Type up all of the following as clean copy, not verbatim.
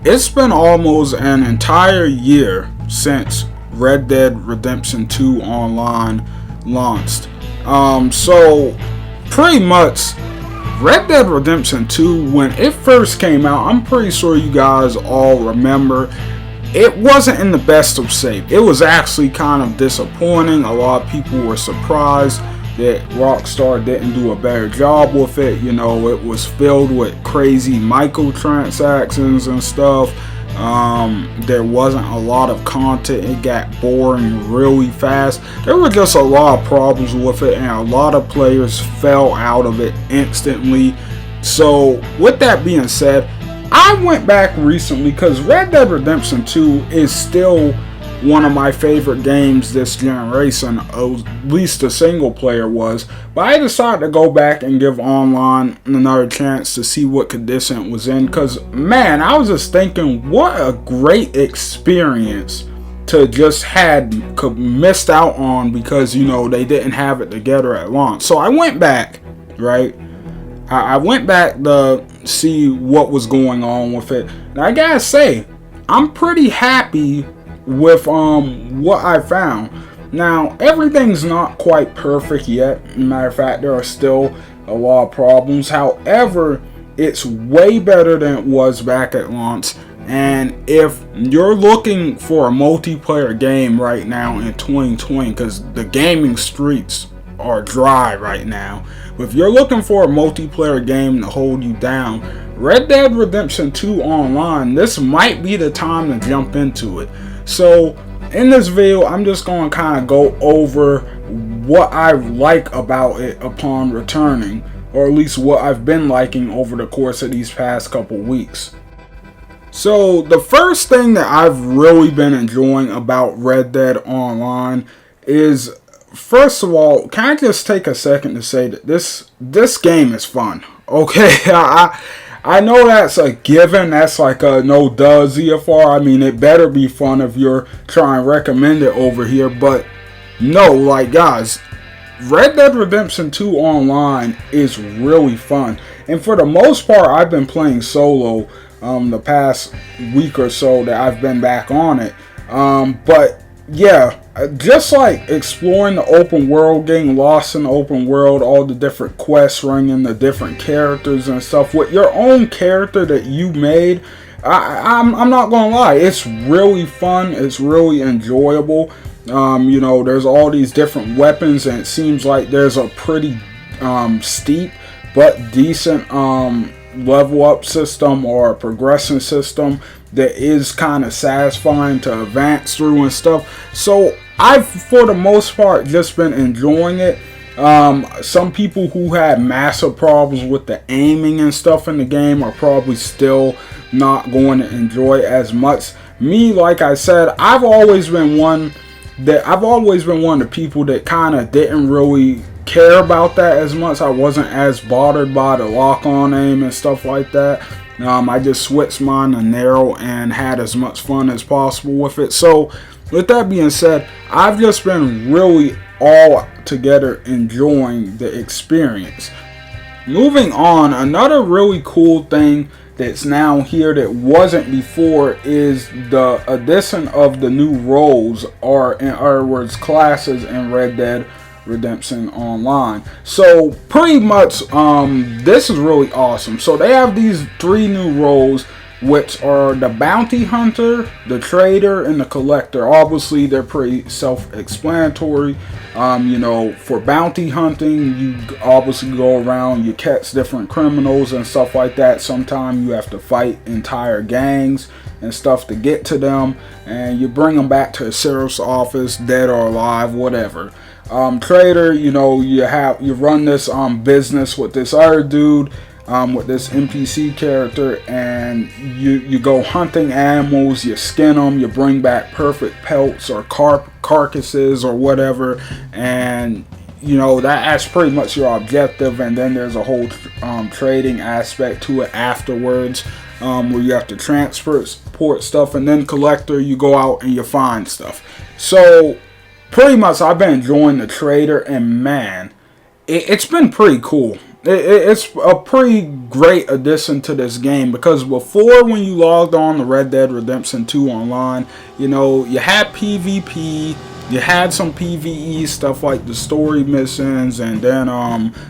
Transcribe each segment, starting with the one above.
It's been almost an entire year since Red Dead Redemption 2 Online launched. So pretty much Red Dead Redemption 2, when it first came out, I'm pretty sure you guys all remember, it wasn't in the best of shape. It was actually kind of disappointing. A lot of people were surprised that Rockstar didn't do a better job with it. You know, it was filled with crazy microtransactions and stuff. There wasn't a lot of content. It got boring really fast. There were just a lot of problems with it, and a lot of players fell out of it instantly. So with that being said, I went back recently because Red Dead Redemption 2 is still one of my favorite games this generation, at least the single player was. But I decided to go back and give online another chance to see what condition it was in. Because, man, I was just thinking, what a great experience to just had missed out on because, you know, they didn't have it together at launch. So I went back, right? I went back to see what was going on with it. And I gotta say, I'm pretty happy with what I found. Now, everything's not quite perfect yet. Matter of fact, there are still a lot of problems. However, it's way better than it was back at launch. And if you're looking for a multiplayer game right now in 2020, because the gaming streets are dry right now, but if you're looking for a multiplayer game to hold you down, Red Dead Redemption 2 Online, this might be the time to jump into it. So in this video, I'm just going to kind of go over what I like about it upon returning, or at least what I've been liking over the course of these past couple weeks. So the first thing that I've really been enjoying about Red Dead Online is, first of all, can I just take a second to say that this game is fun. Okay, I know that's a given. That's like a no duh ZFR. I mean, it better be fun if you're trying to recommend it over here. But no, like guys, Red Dead Redemption 2 Online is really fun. And for the most part, I've been playing solo the past week or so that I've been back on it. But yeah, just like exploring the open world, getting lost in the open world, all the different quests, running the different characters and stuff with your own character that you made, I'm not gonna lie, it's really fun. It's really enjoyable. You know, there's all these different weapons, and it seems like there's a pretty steep but decent level up system or progression system that is kind of satisfying to advance through and stuff. So I've, for the most part, just been enjoying it. Some people who had massive problems with the aiming and stuff in the game are probably still not going to enjoy it as much. Me, like I said, I've always been one of the people that kind of didn't really care about that as much. I wasn't as bothered by the lock-on aim and stuff like that. I just switched mine to narrow and had as much fun as possible with it. So with that being said, I've just been really all together enjoying the experience. Moving on, another really cool thing that's now here that wasn't before is the addition of the new roles, or in other words, classes in Red Dead Redemption Online. So pretty much this is really awesome. So they have these 3 new roles, which are the bounty hunter, the trader, and the collector. Obviously they're pretty self-explanatory. You know, for bounty hunting, you obviously go around, you catch different criminals and stuff like that. Sometimes you have to fight entire gangs and stuff to get to them, and you bring them back to the sheriff's office, dead or alive, whatever. Trader, you know, you run this business with this other dude, with this NPC character, and you go hunting animals, you skin them, you bring back perfect pelts or carcasses or whatever, and you know that's pretty much your objective. And then there's a whole trading aspect to it afterwards, where you have to transport stuff. And then collector, you go out and you find stuff. So pretty much I've been enjoying the trader, and man, it's been pretty cool. it's a pretty great addition to this game, because before, when you logged on to Red Dead Redemption 2 online, you know, you had PvP, you had some PvE stuff like the story missions, and then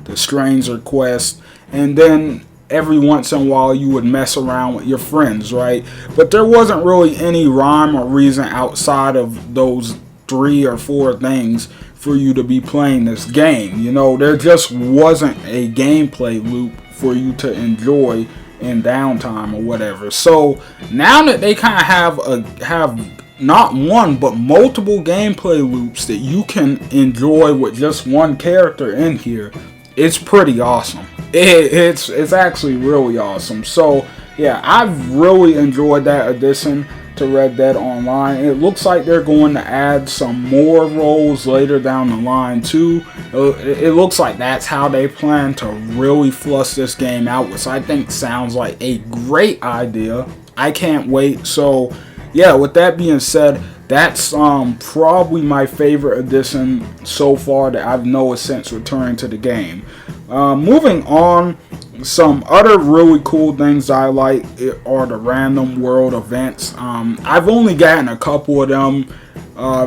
the Stranger quest, and then every once in a while you would mess around with your friends, right? But there wasn't really any rhyme or reason outside of those 3 or 4 things for you to be playing this game. You know, there just wasn't a gameplay loop for you to enjoy in downtime or whatever. So now that they kind of have not one but multiple gameplay loops that you can enjoy with just one character in here, it's pretty awesome. It's actually really awesome. So yeah, I've really enjoyed that addition to Red Dead Online. It looks like they're going to add some more roles later down the line too. It looks like that's how they plan to really flush this game out, which I think sounds like a great idea. I can't wait. So yeah, with that being said, that's probably my favorite addition so far that I've noticed since returning to the game. Moving on, some other really cool things I like are the random world events. I've only gotten a couple of them.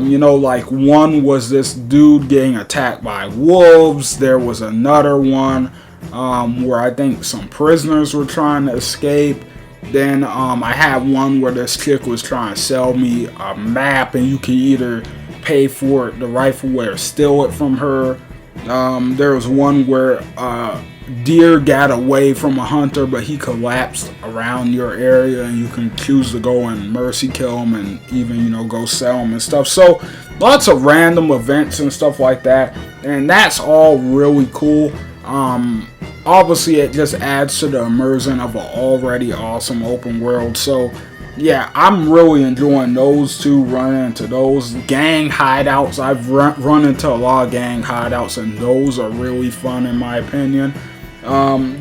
You know, like one was this dude getting attacked by wolves. There was another one where I think some prisoners were trying to escape. Then I had one where this chick was trying to sell me a map, and you can either pay for it the rightful way or steal it from her. There was one where deer got away from a hunter, but he collapsed around your area, and you can choose to go and mercy kill him, and even, you know, go sell him and stuff. So lots of random events and stuff like that, and that's all really cool. Obviously it just adds to the immersion of an already awesome open world. So yeah, I'm really enjoying those two, running into those gang hideouts. I've run into a lot of gang hideouts, and those are really fun in my opinion.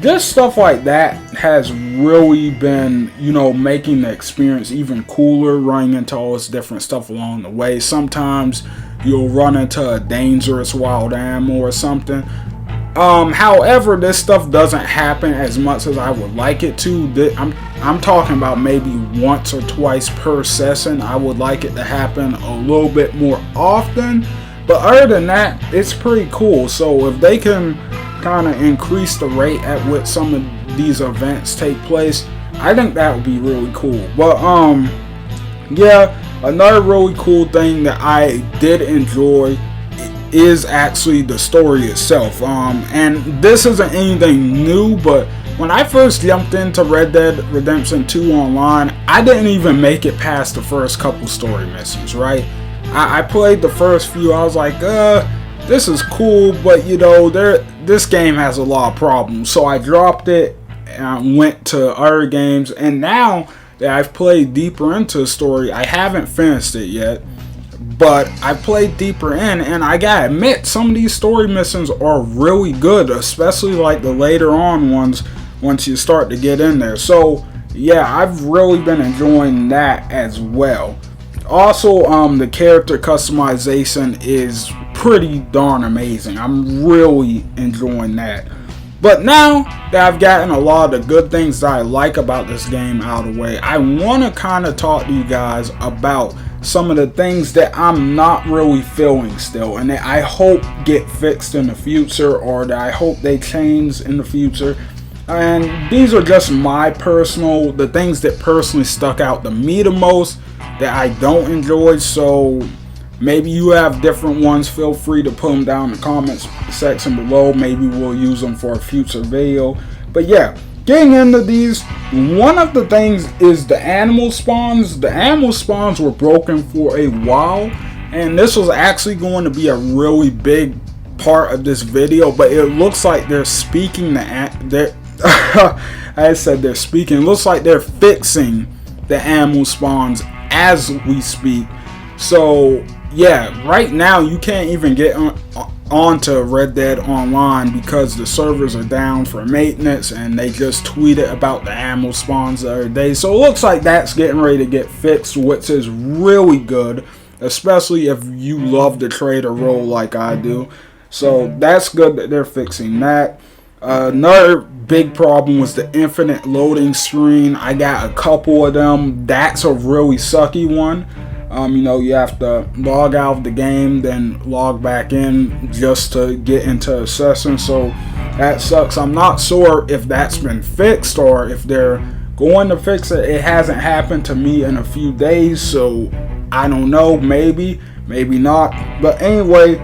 Just stuff like that has really been, you know, making the experience even cooler, running into all this different stuff along the way. Sometimes you'll run into a dangerous wild animal or something. However, this stuff doesn't happen as much as I would like it to. I'm talking about maybe once or twice per session. I would like it to happen a little bit more often. But other than that, it's pretty cool. So if they can kind of increase the rate at which some of these events take place, I think that would be really cool. But yeah, another really cool thing that I did enjoy is actually the story itself. And this isn't anything new, but when I first jumped into Red Dead Redemption 2 online, I didn't even make it past the first couple story missions, right? I played the first few. I was like, this is cool, but you know, this game has a lot of problems. So I dropped it and went to other games, and now that I've played deeper into the story, I haven't finished it yet, but I played deeper in, and I gotta admit, some of these story missions are really good, especially like the later on ones once you start to get in there. So yeah, I've really been enjoying that as well. Also, the character customization is pretty darn amazing. I'm really enjoying that. But now that I've gotten a lot of the good things that I like about this game out of the way, I want to kind of talk to you guys about some of the things that I'm not really feeling still, and that I hope get fixed in the future, or that I hope they change in the future. And these are just the things that personally stuck out to me the most that I don't enjoy. So maybe you have different ones. Feel free to put them down in the comments section below. Maybe we'll use them for a future video. But yeah, getting into these, one of the things is the animal spawns. The animal spawns were broken for a while, and this was actually going to be a really big part of this video, but it looks like they're speaking I said they're speaking. It looks like they're fixing the animal spawns as we speak. So yeah, right now you can't even get onto Red Dead Online because the servers are down for maintenance, and they just tweeted about the animal spawns the other day. So it looks like that's getting ready to get fixed, which is really good, especially if you love the trader role like I do. So that's good that they're fixing that. Another big problem was the infinite loading screen. I got a couple of them. That's a really sucky one. You have to log out of the game, then log back in just to get into Assassin. So that sucks. I'm not sure if that's been fixed or if they're going to fix it. It hasn't happened to me in a few days, so I don't know. Maybe not. But anyway,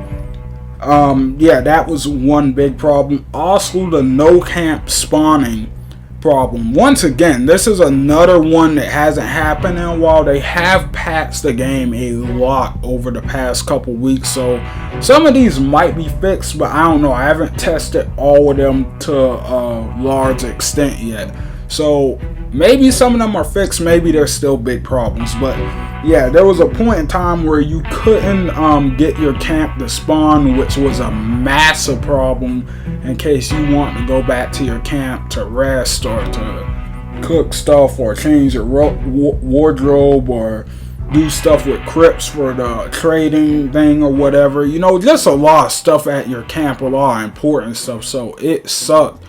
that was one big problem. Also, the no camp spawning problem. Once again, this is another one that hasn't happened in a while. They have patched the game a lot over the past couple weeks, so some of these might be fixed, but I don't know. I haven't tested all of them to a large extent yet. So maybe some of them are fixed, maybe there's still big problems. But yeah, there was a point in time where you couldn't get your camp to spawn, which was a massive problem in case you want to go back to your camp to rest or to cook stuff or change your wardrobe or do stuff with crypts for the trading thing or whatever. Just a lot of stuff at your camp, a lot of important stuff. So it sucked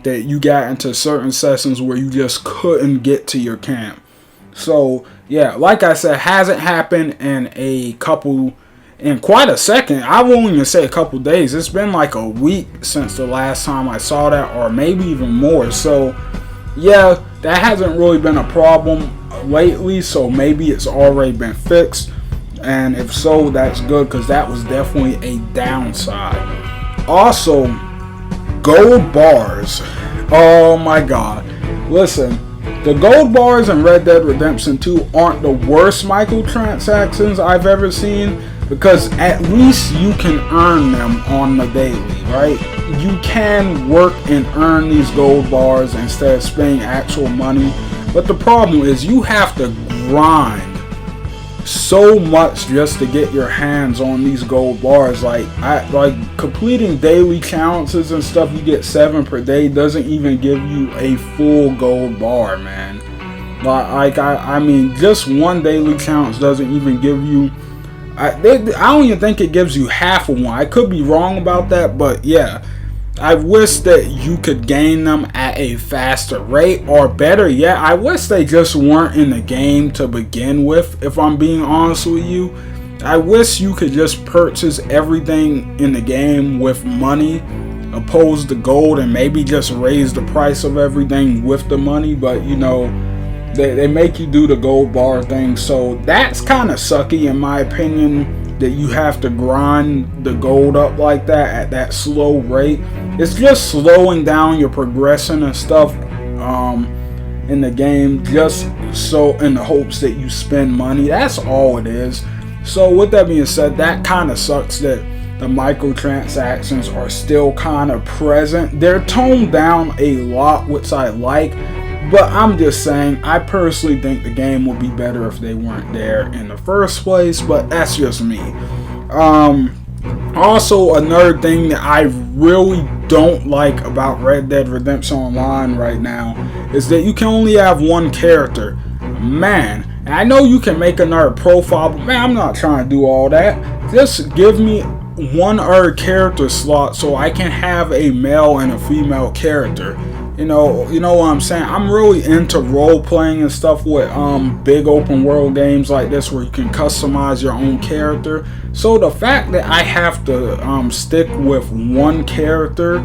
that you got into certain sessions where you just couldn't get to your camp. So yeah, like I said, hasn't happened in quite a second. I won't even say a couple days. It's been like a week since the last time I saw that, or maybe even more. So yeah, that hasn't really been a problem lately, so maybe it's already been fixed, and if so, that's good, because that was definitely a downside. Also, gold bars. Oh my god. Listen, the gold bars in Red Dead Redemption 2 aren't the worst microtransactions I've ever seen, because at least you can earn them on the daily, right? You can work and earn these gold bars instead of spending actual money. But the problem is you have to grind so much just to get your hands on these gold bars. Like completing daily challenges and stuff, you get 7 per day, doesn't even give you a full gold bar, man. I mean, just one daily challenge doesn't even give you. I don't even think it gives you half of one. I could be wrong about that, but yeah. I wish that you could gain them at a faster rate, or better yet, I wish they just weren't in the game to begin with, if I'm being honest with you. I wish you could just purchase everything in the game with money opposed to gold, and maybe just raise the price of everything with the money. But they make you do the gold bar thing, so that's kind of sucky in my opinion, that you have to grind the gold up like that at that slow rate. It's just slowing down your progression and stuff in the game, just so in the hopes that you spend money. That's all it is. So with that being said, that kind of sucks that the microtransactions are still kind of present. They're toned down a lot, which I like. But I'm just saying, I personally think the game would be better if they weren't there in the first place, but that's just me. Also, another thing that I really don't like about Red Dead Redemption Online right now is that you can only have one character. Man, and I know you can make another profile, but man, I'm not trying to do all that. Just give me one other character slot so I can have a male and a female character. You know what I'm saying? I'm really into role playing and stuff with big open world games like this where you can customize your own character. So the fact that I have to stick with one character,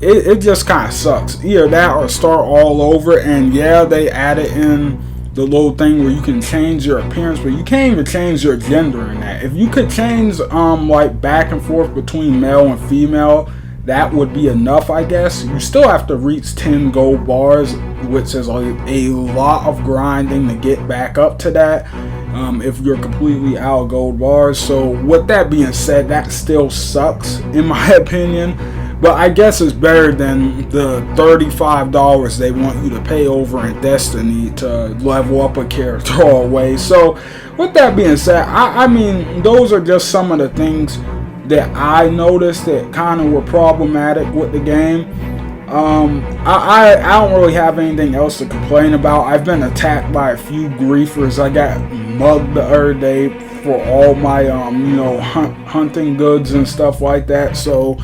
it just kind of sucks. Either that or start all over. And yeah, they added in the little thing where you can change your appearance, but you can't even change your gender in that. If you could change like back and forth between male and female, that would be enough, I guess. You still have to reach 10 gold bars, which is a lot of grinding to get back up to that if you're completely out of gold bars. So with that being said, that still sucks in my opinion, but I guess it's better than the $35 they want you to pay over in Destiny to level up a character all the way. So with that being said, I mean, those are just some of the things that I noticed that kind of were problematic with the game. I don't really have anything else to complain about. I've been attacked by a few griefers. I got mugged the other day for all my hunting goods and stuff like that. So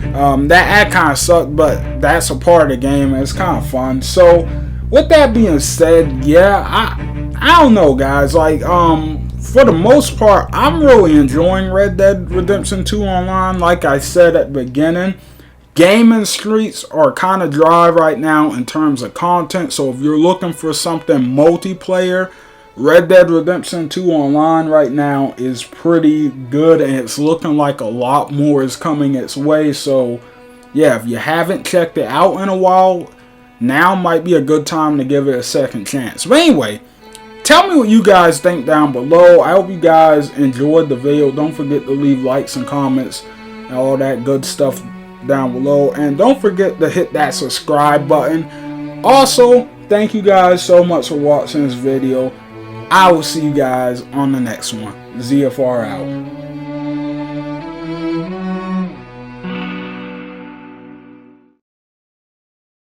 That kind of sucked, but that's a part of the game and it's kind of fun. So with that being said, yeah, I don't know, guys. Like, for the most part, I'm really enjoying Red Dead Redemption 2 Online. Like I said at the beginning, gaming streets are kind of dry right now in terms of content. So if you're looking for something multiplayer, Red Dead Redemption 2 Online right now is pretty good, and it's looking like a lot more is coming its way. So yeah, if you haven't checked it out in a while, now might be a good time to give it a second chance. But anyway, tell me what you guys think down below. I hope you guys enjoyed the video. Don't forget to leave likes and comments and all that good stuff down below. And don't forget to hit that subscribe button. Also, thank you guys so much for watching this video. I will see you guys on the next one. ZFR out.